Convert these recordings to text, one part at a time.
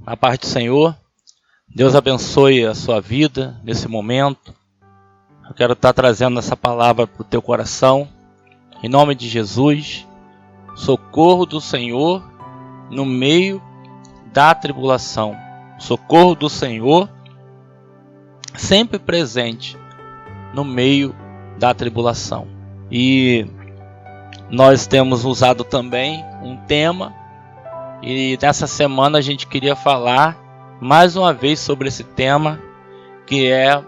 A paz do Senhor, Deus abençoe a sua vida nesse momento. Eu quero estar trazendo essa palavra para o teu coração, em nome de Jesus. Socorro do Senhor no meio da tribulação. Socorro do Senhor sempre presente no meio da tribulação. E nós temos usado também um tema, e nessa semana a gente queria falar mais uma vez sobre esse tema, que é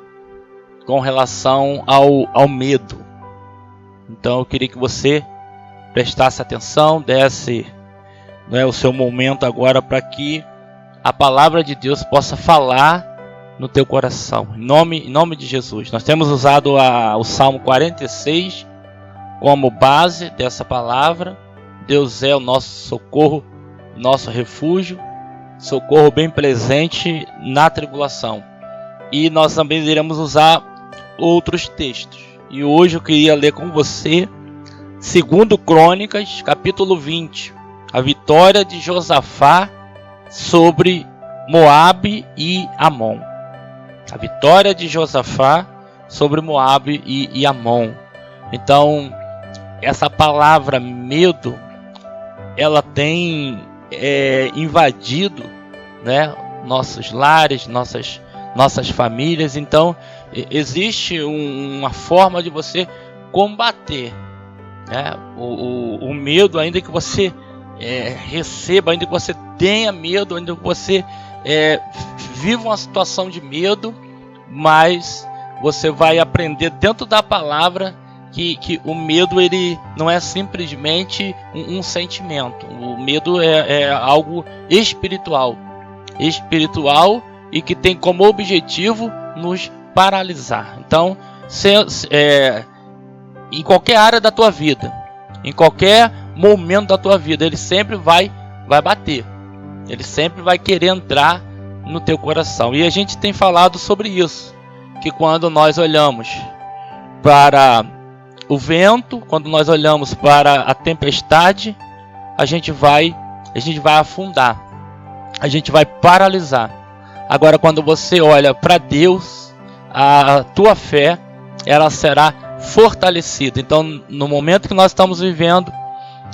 com relação ao medo. Então eu queria que você prestasse atenção, desse o seu momento agora para que a palavra de Deus possa falar no teu coração, em nome de Jesus. Nós temos usado o Salmo 46 como base dessa palavra. Deus é o nosso socorro, nosso refúgio, socorro bem presente na tribulação. E nós também iremos usar outros textos. E hoje eu queria ler com você 2 Crônicas, capítulo 20, a vitória de Josafá sobre Moabe e Amon. A vitória de Josafá sobre Moabe e Amon. Então, essa palavra medo, ela tem invadido, nossos lares, nossas famílias. Então existe uma forma de você combater, o medo, ainda que você receba, ainda que você tenha medo, ainda que você viva uma situação de medo, mas você vai aprender dentro da palavra que o medo, ele não é simplesmente um sentimento. O medo é algo espiritual e que tem como objetivo nos paralisar. Então, em qualquer área da tua vida, em qualquer momento da tua vida, ele sempre vai bater, ele sempre vai querer entrar no teu coração. E a gente tem falado sobre isso, que quando nós olhamos para o vento, quando nós olhamos para a tempestade, a gente vai afundar, a gente vai paralisar. Agora, quando você olha para Deus, a tua fé, ela será fortalecida. Então, no momento que nós estamos vivendo,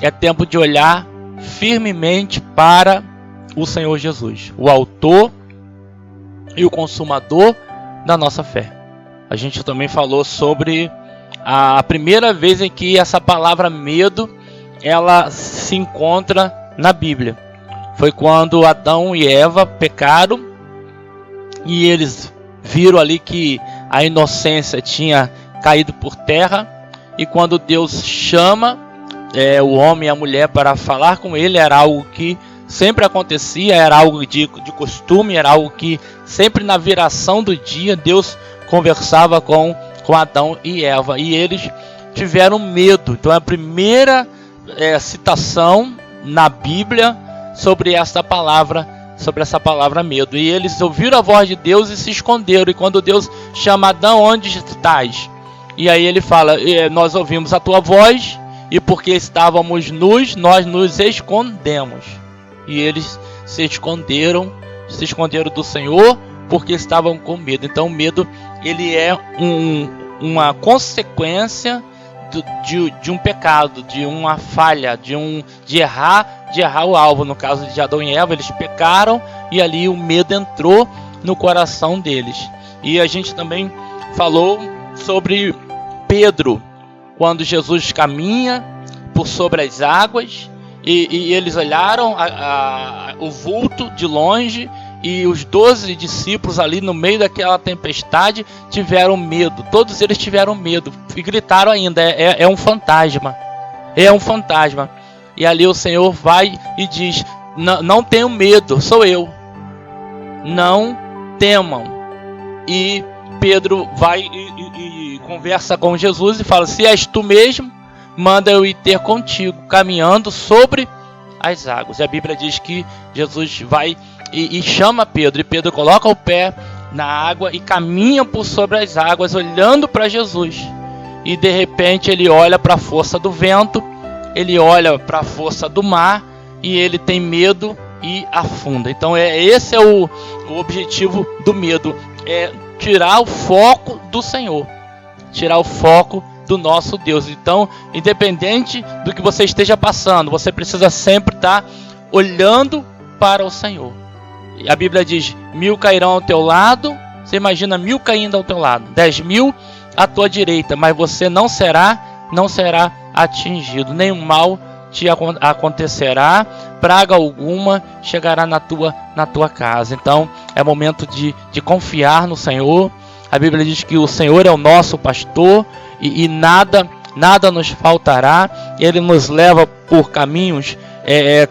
é tempo de olhar firmemente para o Senhor Jesus, o autor e o consumador da nossa fé. A gente também falou sobre a primeira vez em que essa palavra medo, ela se encontra na Bíblia. Foi quando Adão e Eva pecaram e eles viram ali que a inocência tinha caído por terra. E quando Deus chama o homem e a mulher para falar com ele, era algo que sempre acontecia, era algo de costume, era algo que sempre na viração do dia Deus conversava com Adão e Eva, e eles tiveram medo. Então é a primeira citação na Bíblia sobre essa palavra medo. E eles ouviram a voz de Deus e se esconderam. E quando Deus chama Adão, onde estás? E aí ele fala, nós ouvimos a tua voz, e porque estávamos nus, nós nos escondemos. E eles se esconderam do Senhor, porque estavam com medo. Então o medo, ele é uma consequência de um pecado, de uma falha, de errar o alvo. No caso de Adão e Eva, eles pecaram e ali o medo entrou no coração deles. E a gente também falou sobre Pedro, quando Jesus caminha por sobre as águas, e eles olharam o vulto de longe, e os 12 discípulos ali no meio daquela tempestade tiveram medo. Todos eles tiveram medo e gritaram ainda, é um fantasma, é um fantasma. E ali o Senhor vai e diz, não tenham medo, sou eu, não temam. E Pedro vai e conversa com Jesus e fala, se és tu mesmo, manda eu ir ter contigo, caminhando sobre as águas. E a Bíblia diz que Jesus vai e chama Pedro, e Pedro coloca o pé na água e caminha por sobre as águas, olhando para Jesus. E de repente ele olha para a força do vento, ele olha para a força do mar, e ele tem medo e afunda. Então esse é o objetivo do medo, é tirar o foco do Senhor, tirar o foco do nosso Deus. Então, independente do que você esteja passando, você precisa sempre estar olhando para o Senhor. E a Bíblia diz: 1000 cairão ao teu lado. Você imagina 1000 caindo ao teu lado, 10.000 à tua direita, mas você não será atingido. Nenhum mal te acontecerá, praga alguma chegará na tua casa. Então é momento de confiar no Senhor. A Bíblia diz que o Senhor é o nosso pastor e nada nos faltará. Ele nos leva por caminhos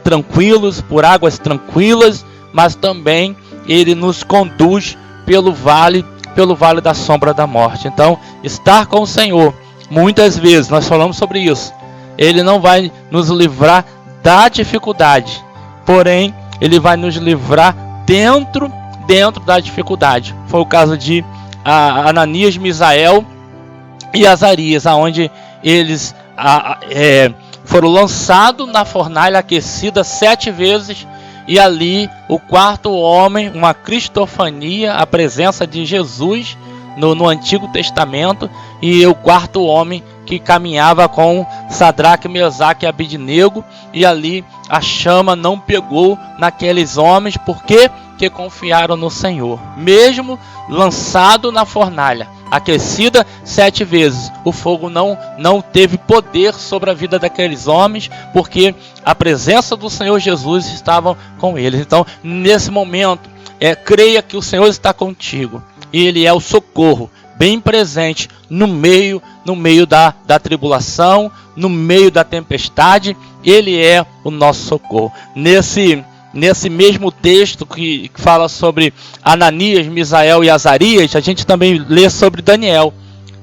tranquilos, por águas tranquilas, mas também Ele nos conduz pelo vale da sombra da morte. Então, estar com o Senhor, muitas vezes nós falamos sobre isso, Ele não vai nos livrar da dificuldade, porém Ele vai nos livrar dentro da dificuldade. Foi o caso de Ananias, Misael e Azarias, onde eles foram lançados na fornalha aquecida 7 vezes, e ali o quarto homem, uma cristofania, a presença de Jesus no Antigo Testamento, e o quarto homem que caminhava com Sadraque, Mesaque e Abednego, e ali a chama não pegou naqueles homens, porque confiaram no Senhor. Mesmo lançado na fornalha aquecida 7 vezes, o fogo não teve poder sobre a vida daqueles homens, porque a presença do Senhor Jesus estava com eles. Então, nesse momento, creia que o Senhor está contigo, e Ele é o socorro bem presente no meio da tribulação, no meio da tempestade. Ele é o nosso socorro. Nesse mesmo texto que fala sobre Ananias, Misael e Azarias, a gente também lê sobre Daniel.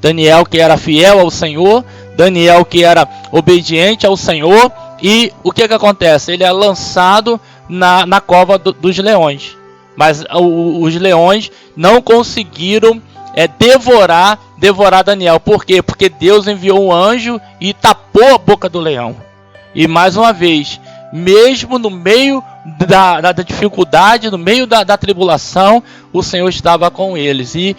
Daniel, que era fiel ao Senhor, Daniel, que era obediente ao Senhor, e o que acontece? Ele é lançado na cova dos leões, mas os leões não conseguiram devorar Daniel. Por quê? Porque Deus enviou um anjo e tapou a boca do leão. E mais uma vez, mesmo no meio da dificuldade, no meio da tribulação, o Senhor estava com eles, e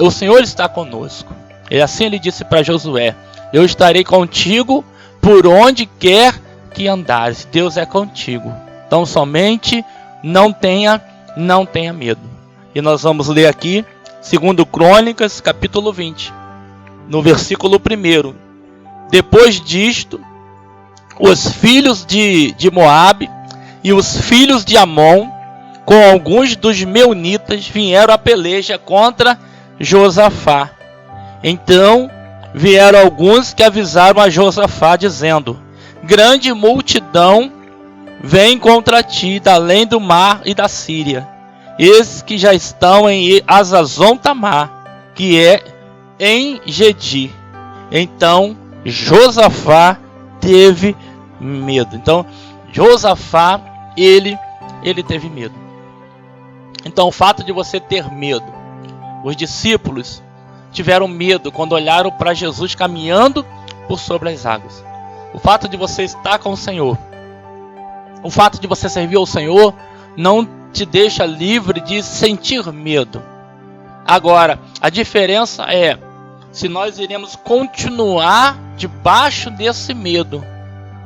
o Senhor está conosco. E assim Ele disse para Josué: eu estarei contigo por onde quer que andares. Deus é contigo. Então somente não tenha medo. E nós vamos ler aqui 2 Crônicas, capítulo 20, no versículo 1. Depois disto, os filhos de Moabe e os filhos de Amon, com alguns dos meunitas, vieram à peleja contra Josafá. Então vieram alguns que avisaram a Josafá, dizendo: grande multidão vem contra ti da além do mar e da Síria, esses que já estão em Azazon Tamar, que é em Gedi. Então Josafá teve medo. Então Josafá, ele teve medo. Então o fato de você ter medo, os discípulos tiveram medo quando olharam para Jesus caminhando por sobre as águas. O fato de você estar com o Senhor, o fato de você servir ao Senhor, não te deixa livre de sentir medo. Agora, a diferença é se nós iremos continuar debaixo desse medo,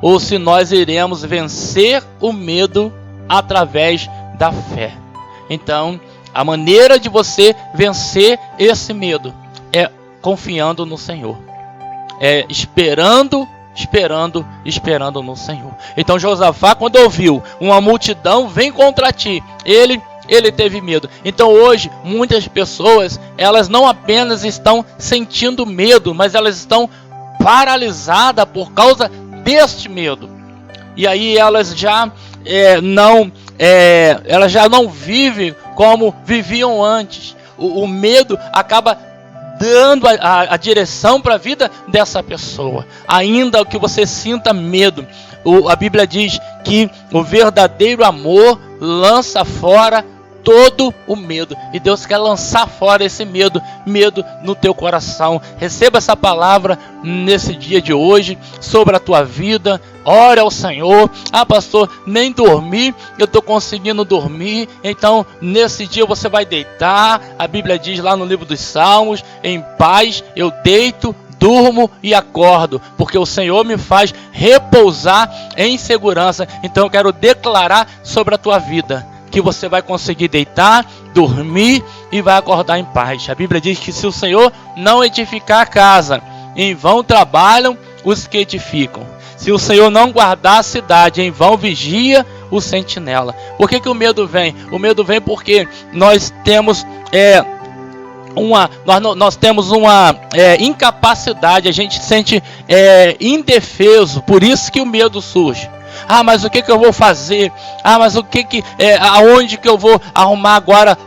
ou se nós iremos vencer o medo através da fé. Então, a maneira de você vencer esse medo é confiando no Senhor, é esperando no Senhor. Então Josafá, quando ouviu uma multidão vem contra ti, ele teve medo. Então hoje muitas pessoas, elas não apenas estão sentindo medo, mas elas estão paralisadas por causa deste medo. E aí elas já não vivem como viviam antes. O medo acaba dando a direção para a vida dessa pessoa. Ainda que você sinta medo, a Bíblia diz que o verdadeiro amor lança fora todo o medo. E Deus quer lançar fora esse medo no teu coração. Receba essa palavra nesse dia de hoje sobre a tua vida. Ore ao Senhor. Ah, pastor, nem dormir eu estou conseguindo dormir. Então nesse dia você vai deitar. A Bíblia diz lá no livro dos Salmos: em paz eu deito, durmo e acordo, porque o Senhor me faz repousar em segurança. Então eu quero declarar sobre a tua vida que você vai conseguir deitar, dormir e vai acordar em paz. A Bíblia diz que se o Senhor não edificar a casa, em vão trabalham os que edificam. Se o Senhor não guardar a cidade, em vão vigia o sentinela. Por que o medo vem? O medo vem porque nós temos nós temos uma incapacidade, a gente se sente indefeso, por isso que o medo surge. Ah, mas o que eu vou fazer? Ah, mas aonde que eu vou arrumar agora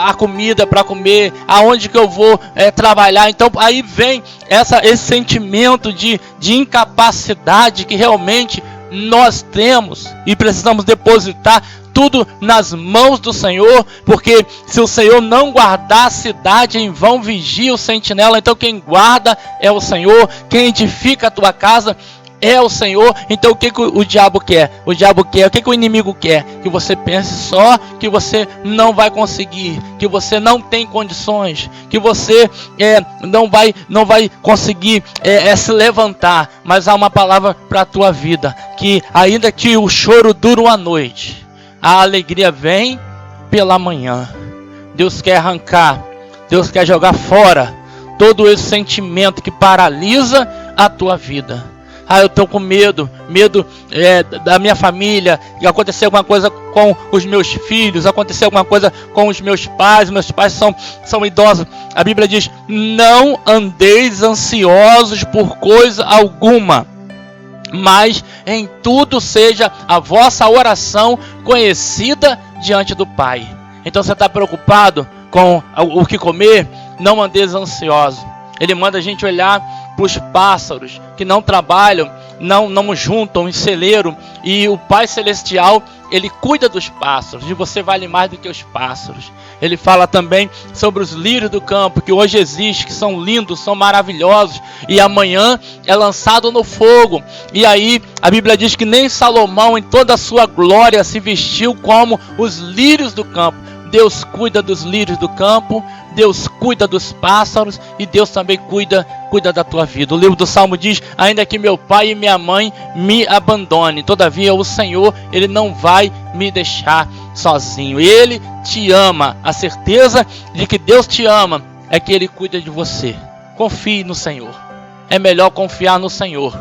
a comida para comer? Aonde que eu vou trabalhar? Então aí vem esse sentimento de incapacidade que realmente nós temos e precisamos depositar tudo nas mãos do Senhor, porque se o Senhor não guardar a cidade, em vão vigia o sentinela. Então quem guarda é o Senhor, quem edifica a tua casa é o Senhor. Então o que o diabo quer? O diabo quer, o que o inimigo quer? Que você pense só que você não vai conseguir, que você não tem condições, que você não vai conseguir se levantar. Mas há uma palavra para a tua vida, que ainda que o choro dure uma noite, a alegria vem pela manhã. Deus quer arrancar, Deus quer jogar fora todo esse sentimento que paralisa a tua vida. Ah, eu estou com medo da minha família, que acontecer alguma coisa com os meus filhos, acontecer alguma coisa com os meus pais são idosos. A Bíblia diz: não andeis ansiosos por coisa alguma, mas em tudo seja a vossa oração conhecida diante do Pai. Então você está preocupado com o que comer? Não andeis ansioso. Ele manda a gente olhar para os pássaros que não trabalham, não juntam em celeiro, e o Pai Celestial, Ele cuida dos pássaros, e você vale mais do que os pássaros. Ele fala também sobre os lírios do campo, que hoje existem, que são lindos, são maravilhosos, e amanhã é lançado no fogo. E aí a Bíblia diz que nem Salomão em toda a sua glória se vestiu como os lírios do campo. Deus cuida dos lírios do campo, Deus cuida dos pássaros, e Deus também cuida da tua vida. O livro do Salmo diz: ainda que meu pai e minha mãe me abandonem, todavia o Senhor, Ele não vai me deixar sozinho. Ele te ama. A certeza de que Deus te ama é que Ele cuida de você. Confie no Senhor. É melhor confiar no Senhor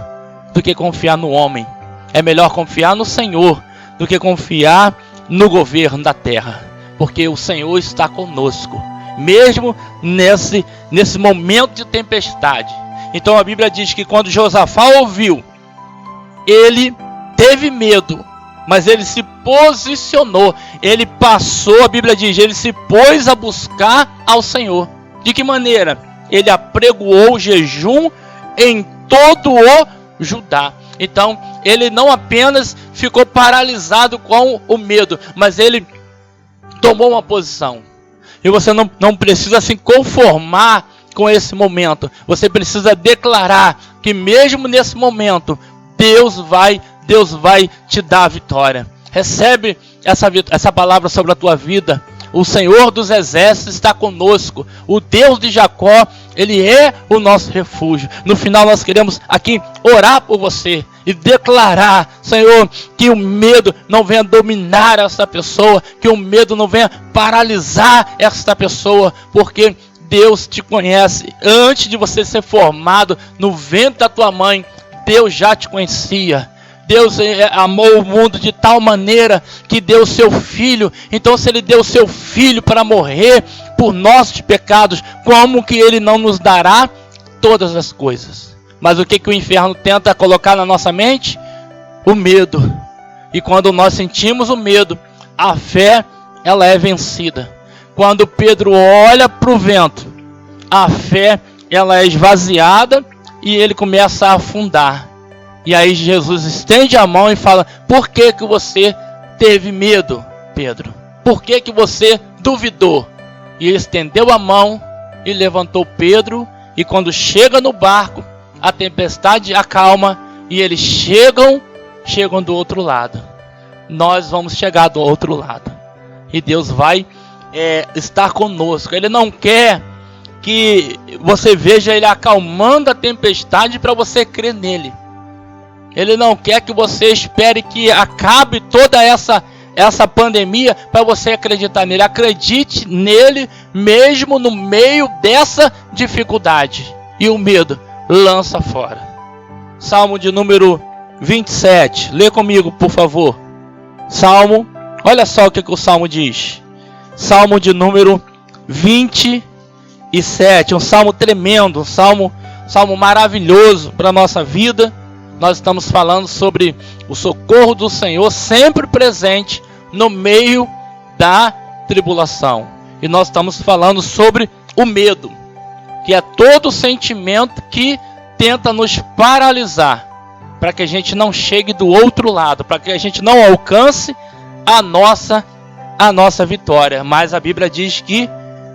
do que confiar no homem. É melhor confiar no Senhor do que confiar no governo da terra, porque o Senhor está conosco, mesmo nesse momento de tempestade. Então a Bíblia diz que quando Josafá ouviu, ele teve medo, mas ele se posicionou, ele passou, a Bíblia diz, ele se pôs a buscar ao Senhor. De que maneira? Ele apregoou o jejum em todo o Judá. Então ele não apenas ficou paralisado com o medo, mas ele tomou uma posição. E você não precisa se conformar com esse momento. Você precisa declarar que mesmo nesse momento Deus vai te dar a vitória. Recebe essa palavra sobre a tua vida. O Senhor dos exércitos está conosco. O Deus de Jacó, Ele é o nosso refúgio. No final nós queremos aqui orar por você e declarar: Senhor, que o medo não venha dominar essa pessoa, que o medo não venha paralisar esta pessoa, porque Deus te conhece. Antes de você ser formado no ventre da tua mãe, Deus já te conhecia. Deus amou o mundo de tal maneira que deu o seu Filho. Então se Ele deu o seu Filho para morrer por nossos pecados, como que Ele não nos dará todas as coisas? Mas o que o inferno tenta colocar na nossa mente? O medo. E quando nós sentimos o medo, a fé, ela é vencida. Quando Pedro olha para o vento, a fé, ela é esvaziada e ele começa a afundar. E aí Jesus estende a mão e fala: por que você teve medo, Pedro? Por que que você duvidou? E ele estendeu a mão e levantou Pedro. E quando chega no barco, a tempestade acalma e eles chegam do outro lado. Nós vamos chegar do outro lado. E Deus vai estar conosco. Ele não quer que você veja ele acalmando a tempestade para você crer nele. Ele não quer que você espere que acabe toda essa pandemia para você acreditar nele. Acredite nele mesmo no meio dessa dificuldade. E o medo, lança fora. Salmo de número 27. Lê comigo, por favor. Salmo, olha só o que o Salmo diz. Salmo de número 27. Um salmo tremendo, um salmo maravilhoso para a nossa vida. Nós estamos falando sobre o socorro do Senhor sempre presente no meio da tribulação. E nós estamos falando sobre o medo, que é todo sentimento que tenta nos paralisar, para que a gente não chegue do outro lado, para que a gente não alcance a nossa vitória. Mas a Bíblia diz que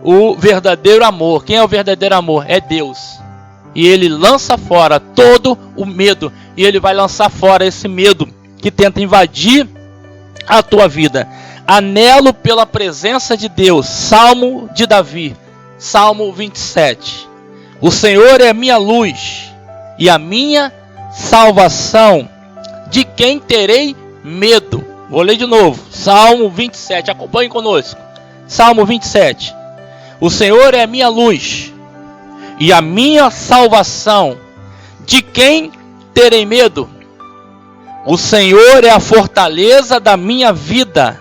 o verdadeiro amor, quem é o verdadeiro amor? É Deus. E ele lança fora todo o medo. E ele vai lançar fora esse medo que tenta invadir a tua vida. Anelo pela presença de Deus. Salmo de Davi. Salmo 27. O Senhor é a minha luz e a minha salvação. De quem terei medo? Vou ler de novo. Salmo 27. Acompanhe conosco. Salmo 27. O Senhor é a minha luz e a minha salvação. De quem terei medo? O Senhor é a fortaleza da minha vida.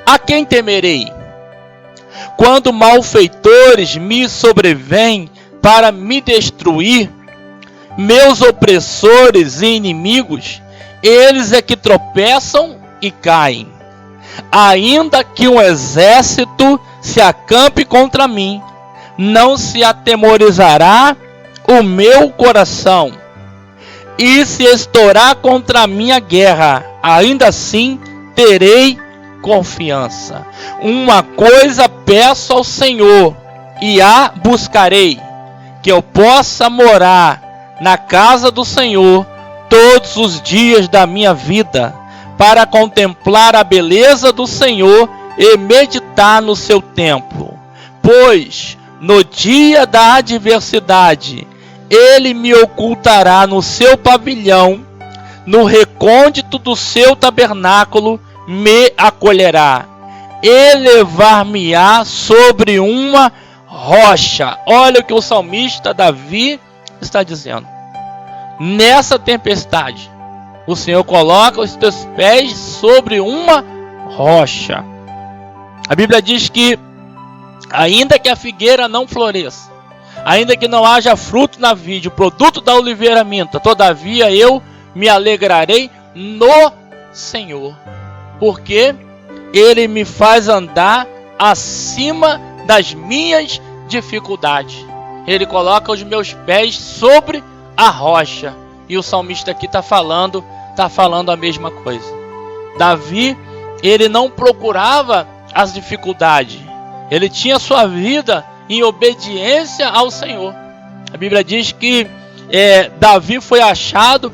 A quem temerei? Quando malfeitores me sobrevêm para me destruir, meus opressores e inimigos, eles é que tropeçam e caem. Ainda que um exército se acampe contra mim, não se atemorizará o meu coração. E se estourar contra a minha guerra, ainda assim terei confiança. Uma coisa peço ao Senhor e a buscarei, que eu possa morar na casa do Senhor todos os dias da minha vida, para contemplar a beleza do Senhor e meditar no seu templo. Pois no dia da adversidade ele me ocultará no seu pavilhão, no recôndito do seu tabernáculo me acolherá. Elevar-me-á sobre uma rocha. Olha o que o salmista Davi está dizendo. Nessa tempestade, o Senhor coloca os teus pés sobre uma rocha. A Bíblia diz que ainda que a figueira não floresça, ainda que não haja fruto na vide, o produto da oliveira minta, todavia eu me alegrarei no Senhor, porque Ele me faz andar acima das minhas dificuldades. Ele coloca os meus pés sobre a rocha. E o salmista aqui está falando a mesma coisa. Davi, ele não procurava as dificuldades. Ele tinha sua vida em obediência ao Senhor. A Bíblia diz que Davi foi achado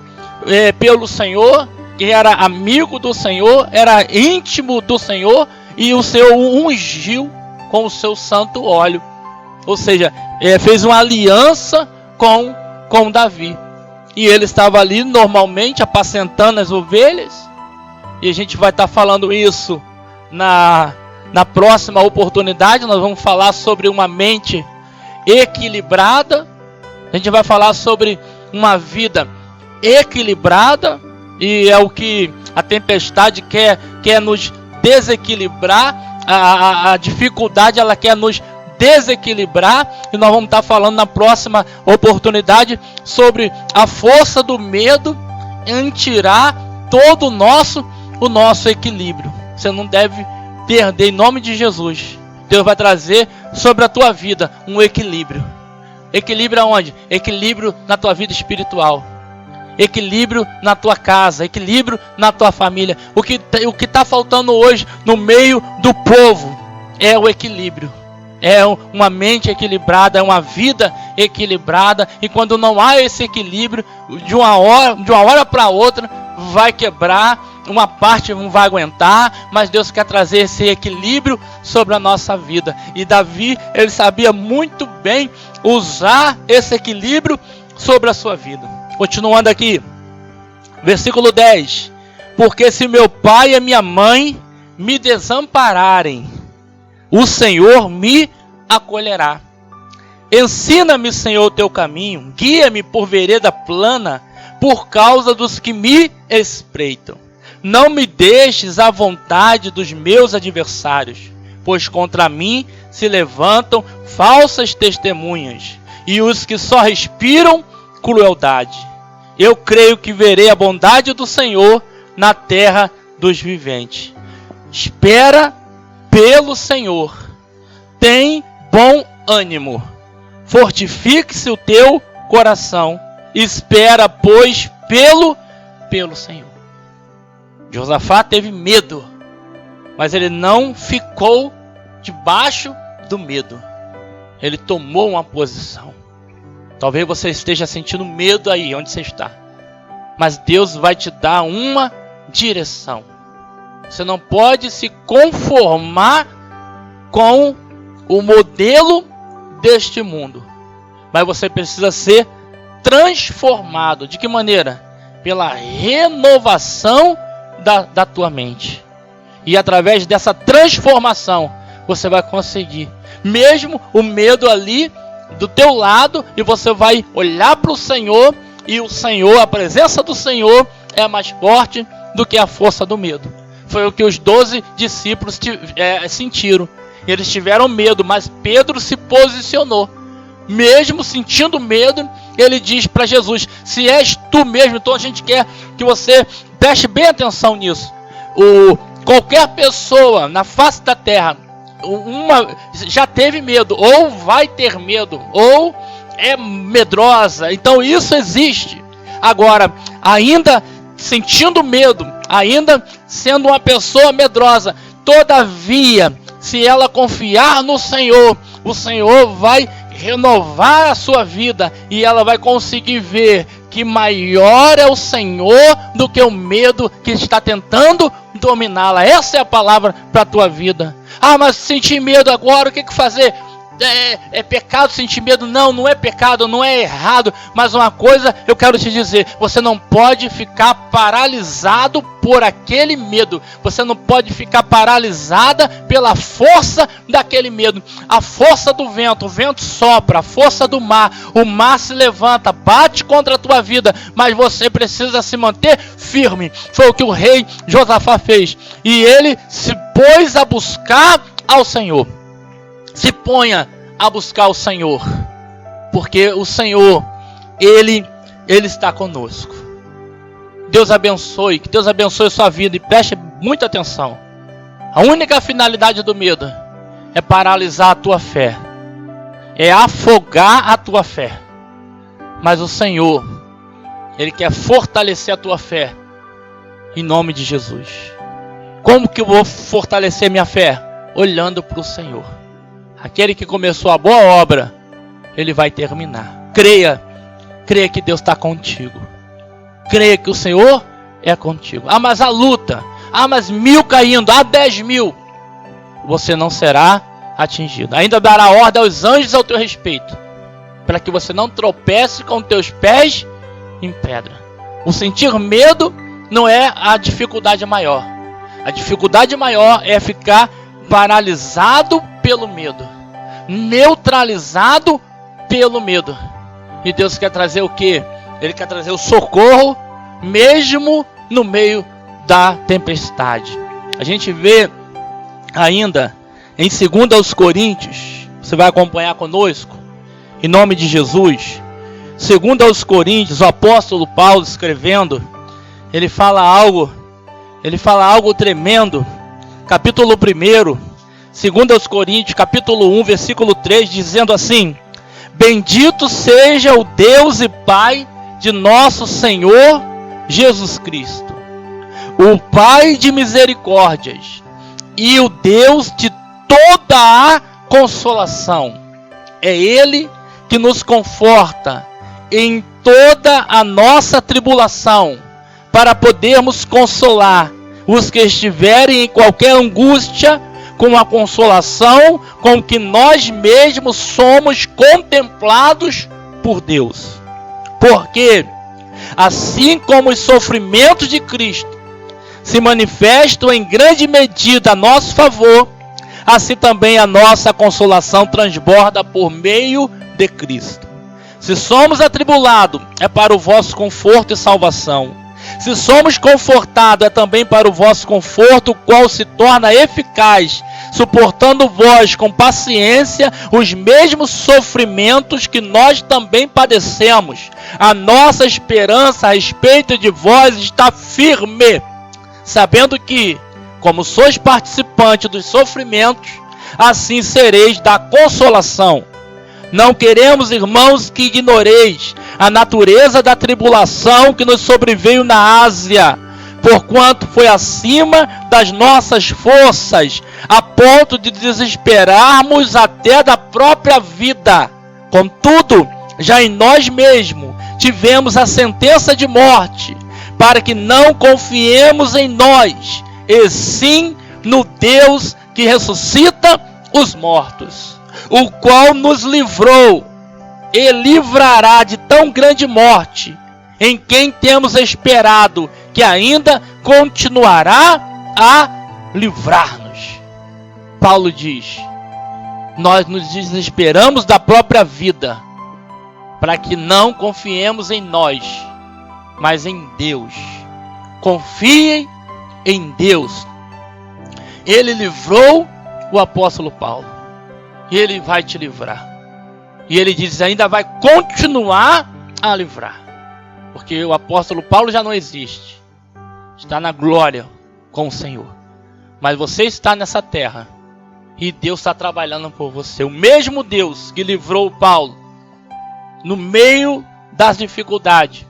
pelo Senhor, que era amigo do Senhor, era íntimo do Senhor, e o Senhor o ungiu com o seu santo óleo. Ou seja, fez uma aliança com Davi. E ele estava ali normalmente apacentando as ovelhas. E a gente vai estar falando isso na próxima oportunidade. Nós vamos falar sobre uma mente equilibrada. A gente vai falar sobre uma vida equilibrada. E é o que a tempestade quer nos desequilibrar. A dificuldade, ela quer nos desequilibrar. E nós vamos estar falando na próxima oportunidade sobre a força do medo em tirar todo o nosso equilíbrio. Você não deve perder, em nome de Jesus. Deus vai trazer sobre a tua vida um equilíbrio. Equilíbrio aonde? Equilíbrio na tua vida espiritual. equilíbrio na tua casa, equilíbrio na tua família. O que está faltando hoje no meio do povo é o equilíbrio. É uma mente equilibrada, é uma vida equilibrada. E quando não há esse equilíbrio, de uma hora para outra, vai quebrar. Uma parte não vai aguentar, mas Deus quer trazer esse equilíbrio sobre a nossa vida. E Davi, ele sabia muito bem usar esse equilíbrio sobre a sua vida. Continuando aqui, versículo 10. Porque se meu pai e minha mãe me desampararem, o Senhor me acolherá. Ensina-me, Senhor, o teu caminho, guia-me por vereda plana, por causa dos que me espreitam. Não me deixes à vontade dos meus adversários, pois contra mim se levantam falsas testemunhas, e os que só respiram crueldade. Eu creio que verei a bondade do Senhor na terra dos viventes. Espera pelo Senhor, tem bom ânimo, fortifique-se o teu coração, espera, pois, pelo Senhor. Josafá teve medo, mas ele não ficou debaixo do medo. Ele tomou uma posição. Talvez você esteja sentindo medo aí onde você está, mas Deus vai te dar uma direção. Você não pode se conformar com o modelo deste mundo, mas você precisa ser transformado. De que maneira? Pela renovação da tua mente. E através dessa transformação, você vai conseguir, mesmo o medo ali do teu lado, e você vai olhar para o Senhor, e o Senhor, a presença do Senhor é mais forte do que a força do medo. Foi o que os 12 discípulos sentiram. Eles tiveram medo, mas Pedro se posicionou. Mesmo sentindo medo, ele diz para Jesus: se és tu mesmo, então a gente quer que você preste bem atenção nisso. Qualquer pessoa na face da terra já teve medo, ou vai ter medo, ou é medrosa. Então isso existe. Agora, ainda sentindo medo, ainda sendo uma pessoa medrosa, todavia, se ela confiar no Senhor, o Senhor vai renovar a sua vida, e ela vai conseguir ver que maior é o Senhor do que o medo que está tentando dominá-la. Essa é a palavra para a tua vida. Ah, mas senti medo agora, o que fazer? É pecado sentir medo? Não, não é pecado, não é errado. Mas uma coisa eu quero te dizer: você não pode ficar paralisado por aquele medo. Você não pode ficar paralisada pela força daquele medo. A força do vento, o vento sopra, a força do mar, o mar se levanta, bate contra a tua vida, mas você precisa se manter firme. Foi o que o rei Josafá fez, e ele se pôs a buscar ao Senhor. Se ponha a buscar o Senhor, porque o Senhor, Ele está conosco. Deus abençoe, que Deus abençoe a sua vida, e preste muita atenção. A única finalidade do medo é paralisar a tua fé, é afogar a tua fé. Mas o Senhor, Ele quer fortalecer a tua fé, em nome de Jesus. Como que eu vou fortalecer minha fé? Olhando para o Senhor. Aquele que começou a boa obra, Ele vai terminar. Creia que Deus está contigo. Creia que o Senhor é contigo. Ah, mas a luta, mas 1000 caindo, 10.000, você não será atingido. Ainda dará ordem aos anjos ao teu respeito, para que você não tropece com teus pés em pedra. O sentir medo não é a dificuldade maior. A dificuldade maior é ficar paralisado pelo medo, neutralizado pelo medo. E Deus quer trazer o quê? Ele quer trazer o socorro, mesmo no meio da tempestade. A gente vê ainda em 2 Coríntios, você vai acompanhar conosco, em nome de Jesus. 2 Coríntios, o apóstolo Paulo escrevendo, ele fala algo tremendo. Capítulo 1, 2 Coríntios, capítulo 1, versículo 3, dizendo assim: bendito seja o Deus e Pai de nosso Senhor Jesus Cristo, o Pai de misericórdias e o Deus de toda a consolação. É Ele que nos conforta em toda a nossa tribulação, para podermos consolar os que estiverem em qualquer angústia, com a consolação com que nós mesmos somos contemplados por Deus. Porque, assim como os sofrimentos de Cristo se manifestam em grande medida a nosso favor, assim também a nossa consolação transborda por meio de Cristo. Se somos atribulados, é para o vosso conforto e salvação. Se somos confortados, é também para o vosso conforto, o qual se torna eficaz, suportando vós com paciência os mesmos sofrimentos que nós também padecemos. A nossa esperança a respeito de vós está firme, sabendo que, como sois participantes dos sofrimentos, assim sereis da consolação. Não queremos, irmãos, que ignoreis a natureza da tribulação que nos sobreveio na Ásia, porquanto foi acima das nossas forças, a ponto de desesperarmos até da própria vida. Contudo, já em nós mesmos tivemos a sentença de morte, para que não confiemos em nós, e sim no Deus que ressuscita os mortos, o qual nos livrou e livrará de tão grande morte, em quem temos esperado que ainda continuará a livrar-nos. Paulo diz: nós nos desesperamos da própria vida, para que não confiemos em nós, mas em Deus. Confiem em Deus. Ele livrou o apóstolo Paulo, e ele vai te livrar. E ele diz, ainda vai continuar a livrar, porque o apóstolo Paulo já não existe, está na glória com o Senhor, mas você está nessa terra, e Deus está trabalhando por você. O mesmo Deus que livrou Paulo no meio das dificuldades,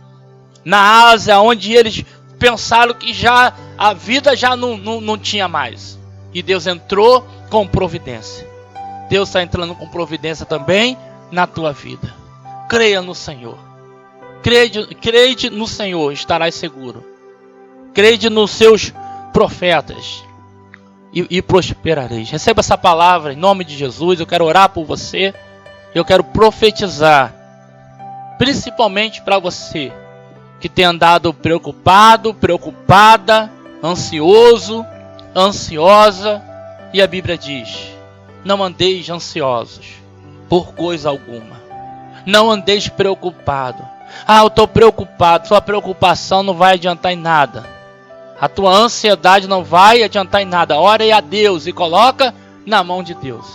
na Ásia, onde eles pensaram que já a vida já não tinha mais, e Deus entrou com providência. Deus está entrando com providência também na tua vida. Creia no Senhor. Crede no Senhor, estarás seguro. Crede nos seus profetas e prosperareis. Receba essa palavra em nome de Jesus. Eu quero orar por você. Eu quero profetizar, principalmente para você que tem andado preocupado, preocupada, ansioso, ansiosa. E a Bíblia diz: não andeis ansiosos por coisa alguma. Não andeis preocupado. Eu estou preocupado. Sua preocupação não vai adiantar em nada. A tua ansiedade não vai adiantar em nada. Ore a Deus e coloca na mão de Deus.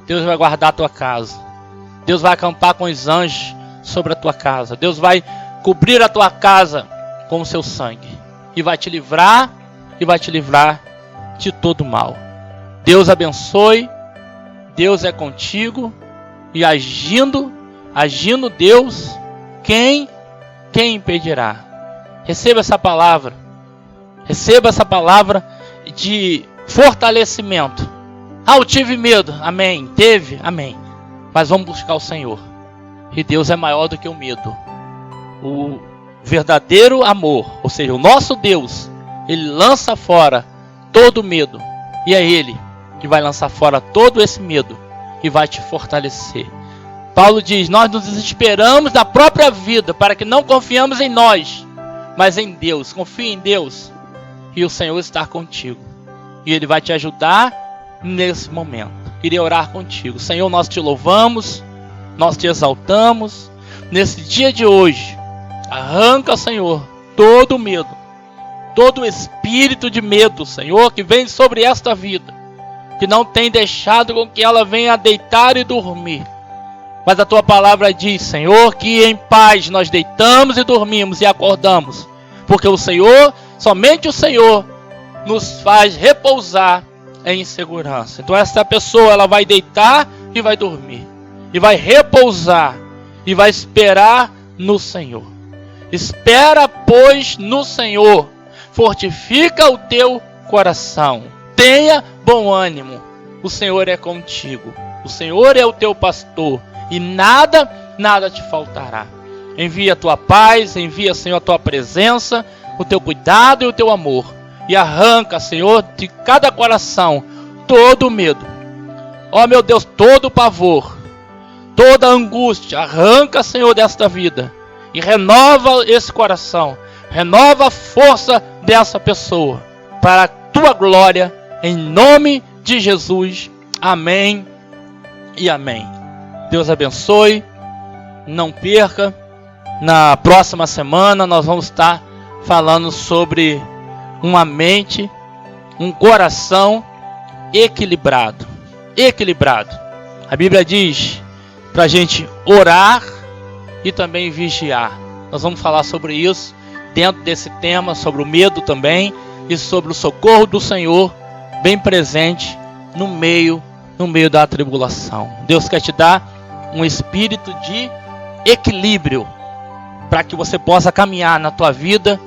Deus vai guardar a tua casa. Deus vai acampar com os anjos sobre a tua casa. Deus vai cobrir a tua casa com o seu sangue. E vai te livrar, e vai te livrar de todo mal. Deus abençoe. Deus é contigo. E agindo Deus, quem impedirá? Receba essa palavra. Receba essa palavra de fortalecimento. Eu tive medo. Amém. Teve? Amém. Mas vamos buscar o Senhor. E Deus é maior do que o medo. O verdadeiro amor, ou seja, o nosso Deus, Ele lança fora todo medo. E é Ele que vai lançar fora todo esse medo e vai te fortalecer. Paulo diz: nós nos desesperamos da própria vida, para que não confiamos em nós, mas em Deus. Confie em Deus, e o Senhor está contigo, e Ele vai te ajudar nesse momento. Queria orar contigo. Senhor, nós te louvamos, nós te exaltamos nesse dia de hoje. Arranca, Senhor, todo medo, todo espírito de medo, Senhor, que vem sobre esta vida, que não tem deixado com que ela venha deitar e dormir. Mas a tua palavra diz, Senhor, que em paz nós deitamos e dormimos e acordamos, porque o Senhor, somente o Senhor, nos faz repousar em segurança. Então essa pessoa, ela vai deitar e vai dormir, e vai repousar, e vai esperar no Senhor. Espera, pois, no Senhor. Fortifica o teu coração. Tenha bom ânimo. O Senhor é contigo. O Senhor é o teu pastor. E nada te faltará. Envia a tua paz, envia, Senhor, a tua presença, o teu cuidado e o teu amor. E arranca, Senhor, de cada coração todo o medo. Ó meu Deus, todo o pavor, toda a angústia. Arranca, Senhor, desta vida. E renova esse coração. Renova a força dessa pessoa. Para a tua glória, em nome de Jesus. Amém e amém. Deus abençoe. Não perca. Na próxima semana nós vamos estar falando sobre uma mente, um coração equilibrado. Equilibrado. A Bíblia diz para a gente orar e também vigiar. Nós vamos falar sobre isso dentro desse tema, sobre o medo também e sobre o socorro do Senhor bem presente no meio da tribulação. Deus quer te dar um espírito de equilíbrio para que você possa caminhar na tua vida